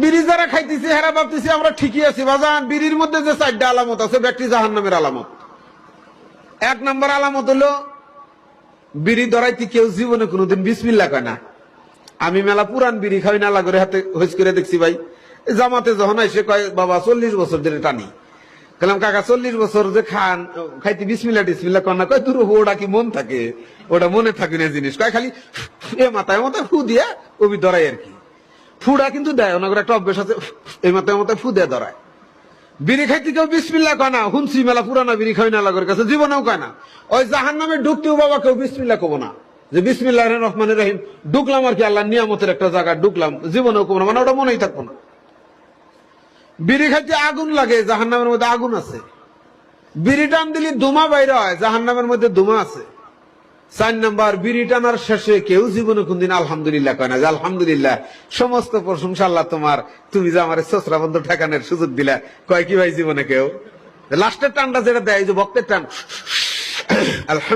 বিড়ি যারা খাইতেছে হেরা ভাবতেছি আমরা ঠিকই আছি বাজান। বিড়ির মধ্যে যে 4টা আলামত আছে ব্যক্তি জাহান্নামের আলামত। 1 নম্বর আলামত হলো বিড়ি ধরাইতে কেউ জীবনে কোনোদিন বিসমিল্লাহ কয় না। আমি মেলা পুরান বিড়ি খাই না লাগরে হাতে হইস করে দেখছি ভাই। জামাতে যখন এসে কয় বাবা 40 বছর ধরে টানি। বললাম কাকা 40 বছর যে খান খাইতে বিসমিল্লাহ টিসমিল্লাহ কয় না। কয় তোর ওটা কি মন থাকে? ওটা মনে থাকে না জিনিস। কয় খালি এ মাথায় মাথায় ফু দিয়া ওবি ধরাই আর কি। ফুড়া কিন্তু দেয় ওনার একটা অভ্যেস আছে, এই মাথায় মাথায় ফু দিয়ে ধরায়। বিড়ি খাইতে কেউ বিসমিল্লাহ কয় না। হুনছি মেলা পুরানা বিড়ি খাই না লাগর কাছে জীবনেও কয় না। ওই জাহান্নামে ঢুকতেও বাবা কেউ বিসমিল্লাহ কব না, যে বিসমিল্লাহির রহমানির রহিম ঢুকলাম আর কি আল্লাহ নিয়ামতের একটা জায়গা ঢুকলাম, জীবনেও কব না, মানে ওটা মনেই থাকবো না। বিড়ি খাইতে আগুন লাগে, জাহান্নামের মধ্যে আগুন আছে। বিড়ি টান দিলে ধোঁয়া বাইরে হয়, জাহান্নামের মধ্যে ধোঁয়া আছে। 4 নম্বর বিড়ি টানার শেষে কেউ জীবনে কোনদিন আলহামদুলিল্লাহ কয় না, যে আলহামদুলিল্লাহ সমস্ত প্রশংসা আল্লাহ তোমার, তুমি যে আমার ছোসরা বন্ধ ঠেকানোর সুযোগ দিলা। কয় কি ভাই জীবনে কেউ? লাস্টের টানটা যেটা দেয়, যে বক্তের টান, আলহামদুলিল্লাহ।